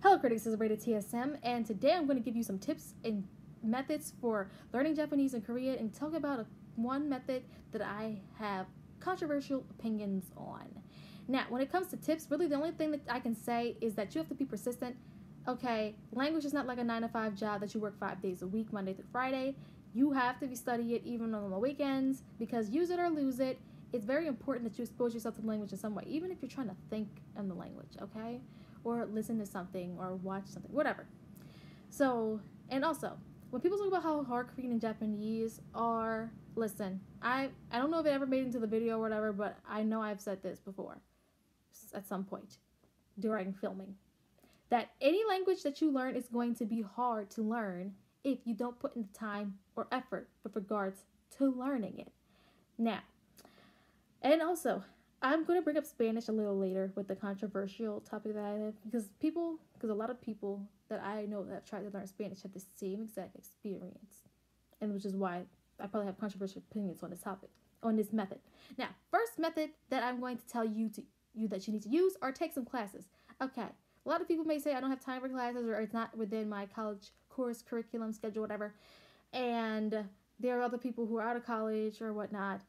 Hello critics, this is RatedT.S.M, and today I'm going to give you some tips and methods for learning Japanese and Korean and talk about one method that I have controversial opinions on. Now, when it comes to tips, really the only thing that I can say is that you have to be persistent. Okay, language is not like a 9-to-5 job that you work 5 days a week, Monday through Friday. You have to study it even on the weekends because use it or lose it. It's very important that you expose yourself to the language in some way, even if you're trying to think in the language, okay? Or listen to something or watch something, whatever. So, and also, when people talk about how hard Korean and Japanese are, listen, I don't know if it ever made it into the video or whatever, but I know I've said this before at some point during filming, that any language that you learn is going to be hard to learn if you don't put in the time or effort with regards to learning it. Now, and also, I'm going to bring up Spanish a little later with the controversial topic that I have because a lot of people that I know that have tried to learn Spanish have the same exact experience, and which is why I probably have controversial opinions on this topic, on this method. Now, first method that I'm going to tell you that you need to use are take some classes. Okay, a lot of people may say I don't have time for classes or it's not within my college course curriculum schedule, whatever, and there are other people who are out of college or whatnot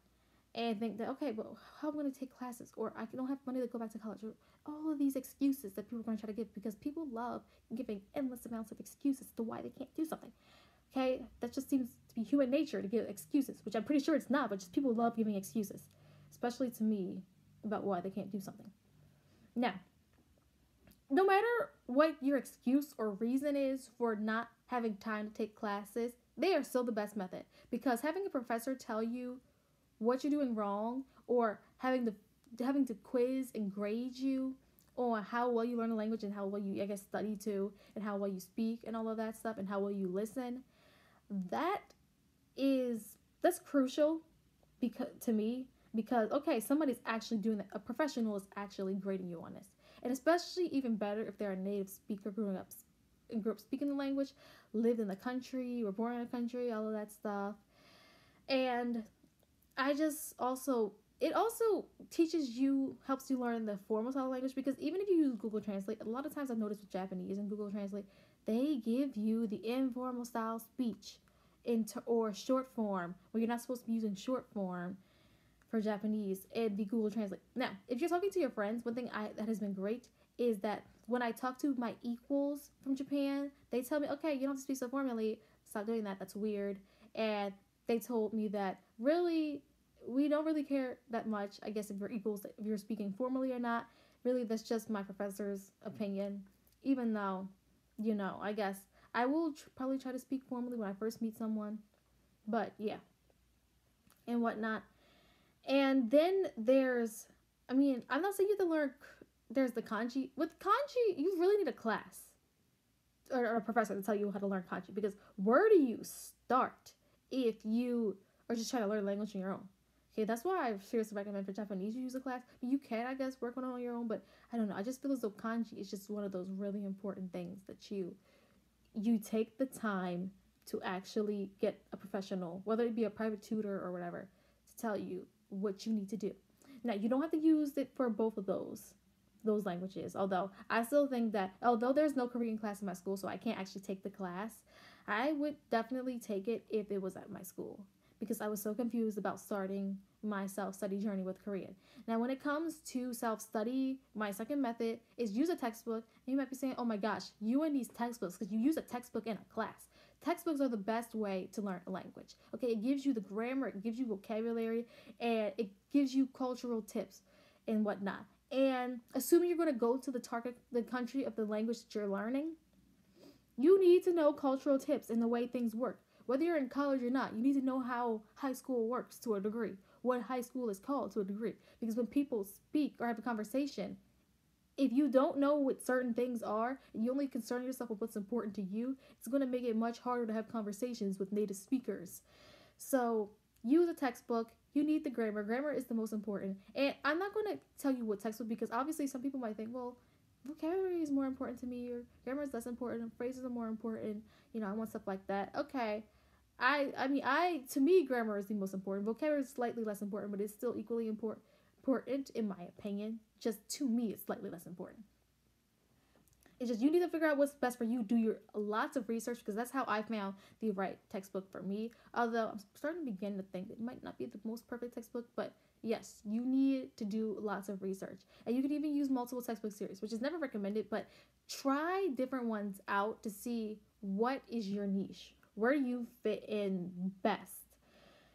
and think that, okay, but how am I going to take classes? Or I don't have money to go back to college. Or all of these excuses that people are going to try to give because people love giving endless amounts of excuses to why they can't do something. Okay? That just seems to be human nature to give excuses, which I'm pretty sure it's not, but just people love giving excuses, especially to me, about why they can't do something. Now, no matter what your excuse or reason is for not having time to take classes, they are still the best method because having a professor tell you what you're doing wrong or having to quiz and grade you on how well you learn a language and how well you, I guess, study too, and how well you speak and all of that stuff and how well you listen, that's crucial to me because, okay, somebody's actually doing that. A professional is actually grading you on this. And especially even better if they're a native speaker grew up speaking the language, lived in the country, were born in the country, all of that stuff. And it also helps you learn the formal style of language because even if you use Google Translate, a lot of times I've noticed with Japanese and Google Translate, they give you the informal style speech or short form where you're not supposed to be using short form for Japanese in the Google Translate. Now, if you're talking to your friends, one thing that has been great is that when I talk to my equals from Japan, they tell me, okay, you don't have to speak so formally. Stop doing that. That's weird. And they told me that really, we don't really care that much, I guess, if you're equals, if you're speaking formally or not. Really, that's just my professor's opinion. Even though, I guess I will probably try to speak formally when I first meet someone. But, yeah. And whatnot. And then I'm not saying you have to learn, there's the kanji. With kanji, you really need a class or a professor to tell you how to learn kanji because where do you start if you are just trying to learn language on your own? Okay, that's why I seriously recommend for Japanese you use a class. You can, I guess, work on it on your own, but I don't know. I just feel as though kanji is just one of those really important things that you take the time to actually get a professional, whether it be a private tutor or whatever, to tell you what you need to do. Now, you don't have to use it for both of those languages, although I still think that, although there's no Korean class in my school, so I can't actually take the class, I would definitely take it if it was at my school because I was so confused about starting my self-study journey with Korean. Now, when it comes to self-study, my second method is use a textbook. And you might be saying, oh my gosh, you and these textbooks, because you use a textbook in a class. Textbooks are the best way to learn a language. Okay, it gives you the grammar, it gives you vocabulary, and it gives you cultural tips and whatnot. And assuming you're going to go to the country of the language that you're learning, you need to know cultural tips and the way things work. Whether you're in college or not, you need to know how high school works to a degree, what high school is called to a degree. Because when people speak or have a conversation, if you don't know what certain things are, and you only concern yourself with what's important to you, it's going to make it much harder to have conversations with native speakers. So use a textbook. You need the grammar. Grammar is the most important. And I'm not going to tell you what textbook because obviously some people might think, well, vocabulary is more important to me or grammar is less important, phrases are more important, I want stuff like that. Okay. To me, grammar is the most important. Vocabulary is slightly less important, but it's still equally important in my opinion. Just to me, it's slightly less important. It's just you need to figure out what's best for you. Do your lots of research because that's how I found the right textbook for me. Although I'm starting to begin to think it might not be the most perfect textbook, but yes, you need to do lots of research. And you can even use multiple textbook series, which is never recommended, but try different ones out to see what is your niche, where you fit in best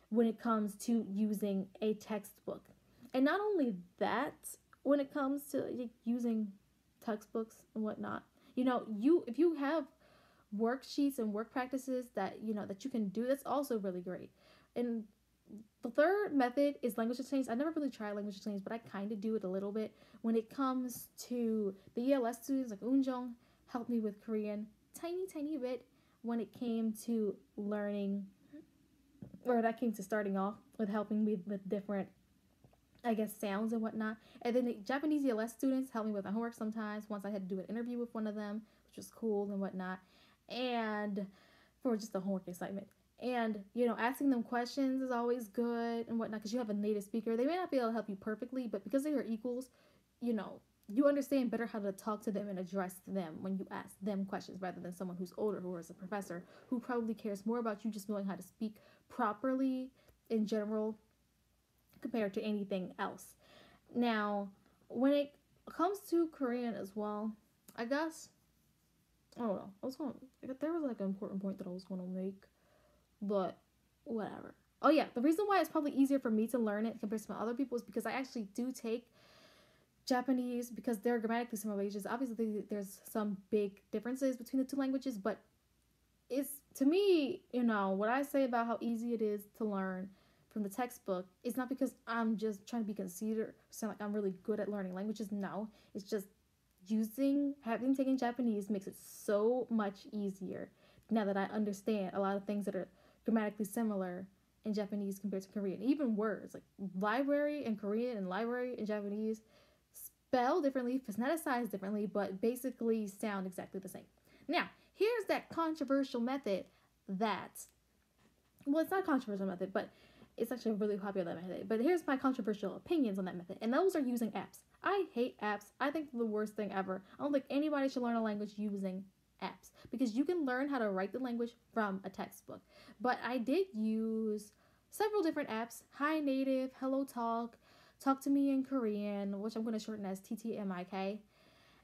when it comes to using a textbook. And not only that, when it comes to like, using textbooks and whatnot, you if you have worksheets and work practices that that you can do, that's also really great. And the third method is language exchange. I never really tried language exchange, but I kind of do it a little bit when it comes to the ELS students. Like Unjong helped me with Korean tiny bit when it came to learning, or that came to starting off with helping me with different, I guess, sounds and whatnot. And then the Japanese ELS students helped me with my homework sometimes once I had to do an interview with one of them, which was cool and whatnot. And for just the homework assignment. And, asking them questions is always good and whatnot because you have a native speaker. They may not be able to help you perfectly, but because they are equals, you understand better how to talk to them and address them when you ask them questions rather than someone who's older, who is a professor, who probably cares more about you just knowing how to speak properly in general compared to anything else. Now, when it comes to Korean as well, I guess, I don't know. There was like an important point that I was going to make, but whatever. Oh yeah, the reason why it's probably easier for me to learn it compared to my other people is because I actually do take Japanese because they're grammatically similar languages. Obviously, there's some big differences between the two languages, but it's, to me, what I say about how easy it is to learn from the textbook is not because I'm just trying to be conceited or sound like I'm really good at learning languages. No, it's just having taken Japanese makes it so much easier now that I understand a lot of things that are grammatically similar in Japanese compared to Korean. Even words like library in Korean and library in Japanese spell differently, phoneticized differently, but basically sound exactly the same. Now, here's that controversial method that, well, it's not a controversial method, but it's actually a really popular method. But here's my controversial opinions on that method, and those are using apps. I hate apps. I think they're the worst thing ever. I don't think anybody should learn a language using apps because you can learn how to write the language from a textbook. But I did use several different apps: Hi Native, Hello Talk, Talk to Me in Korean, which I'm going to shorten as TTMIK.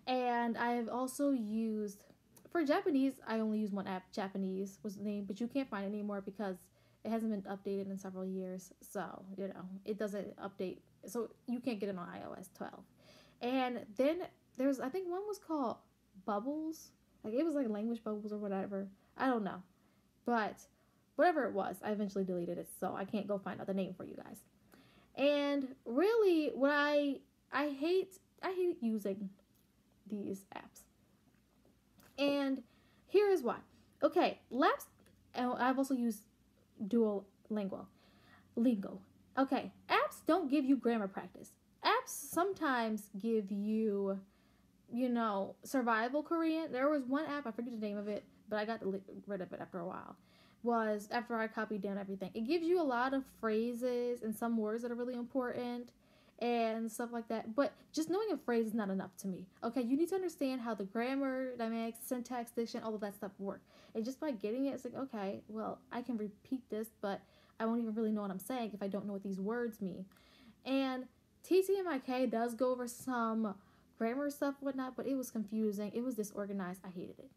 And I have also used, for Japanese, I only use one app. Japanese was the name, but you can't find it anymore because it hasn't been updated in several years. So, it doesn't update. So you can't get it on iOS 12. And then I think one was called Bubbles. Like, it was like Language Bubbles or whatever. I don't know. But whatever it was, I eventually deleted it. So I can't go find out the name for you guys. And really, what I hate using these apps. And here is why. Okay, Labs, I've also used Duolingo. Okay, apps don't give you grammar practice. Apps sometimes give you, survival Korean. There was one app, I forget the name of it, but I got rid of it after a while. Was after I copied down everything. It gives you a lot of phrases and some words that are really important and stuff like that. But just knowing a phrase is not enough to me. Okay, you need to understand how the grammar, dynamics, syntax, diction, all of that stuff work. And just by getting it, it's like, okay, well, I can repeat this, but I won't even really know what I'm saying if I don't know what these words mean. And TTMIK does go over some grammar stuff and whatnot, but it was confusing. It was disorganized. I hated it.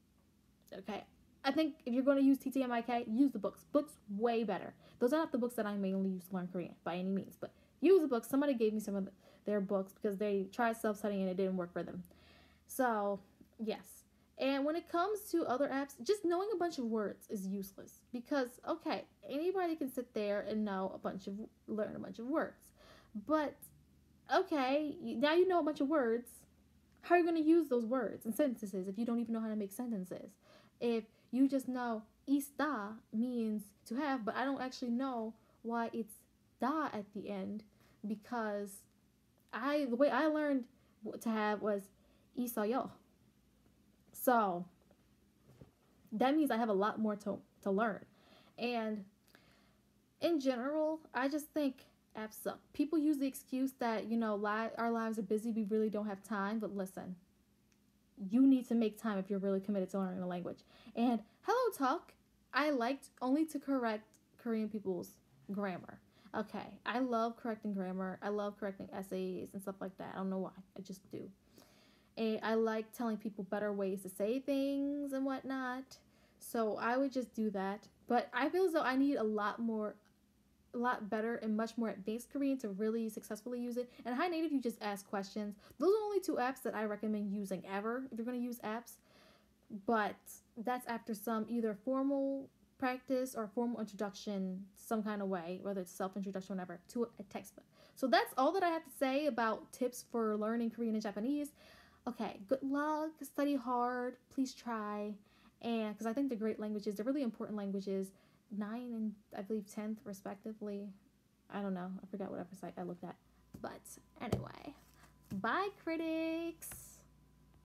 Okay. I think if you're going to use TTMIK, use the books. Books way better. Those are not the books that I mainly use to learn Korean by any means, but use the books. Somebody gave me some of their books because they tried self-studying and it didn't work for them. So, yes. And when it comes to other apps, just knowing a bunch of words is useless because, okay, anybody can sit there and learn a bunch of words. But, okay, now you know a bunch of words. How are you going to use those words in sentences if you don't even know how to make sentences? If you just know ista means to have, but I don't actually know why it's da at the end because the way I learned to have was isayo. So that means I have a lot more to learn. And in general, I just think apps suck. People use the excuse that, our lives are busy, we really don't have time, but listen, you need to make time if you're really committed to learning a language. And Hello Talk, I liked only to correct Korean people's grammar. Okay, I love correcting grammar. I love correcting essays and stuff like that. I don't know why. I just do. And I like telling people better ways to say things and whatnot. So I would just do that. But I feel as though I need a lot better and much more advanced Korean to really successfully use it. And High Native, you just ask questions. Those are only two apps that I recommend using ever if you're going to use apps. But that's after some either formal practice or formal introduction, some kind of way, whether it's self-introduction or whatever, to a textbook. So that's all that I have to say about tips for learning Korean and Japanese. Okay, good luck, study hard, please try. And because I think they're great languages, they're really important languages. 9 and I believe 10th respectively. I don't know. I forgot whatever site I looked at. But anyway, bye critics.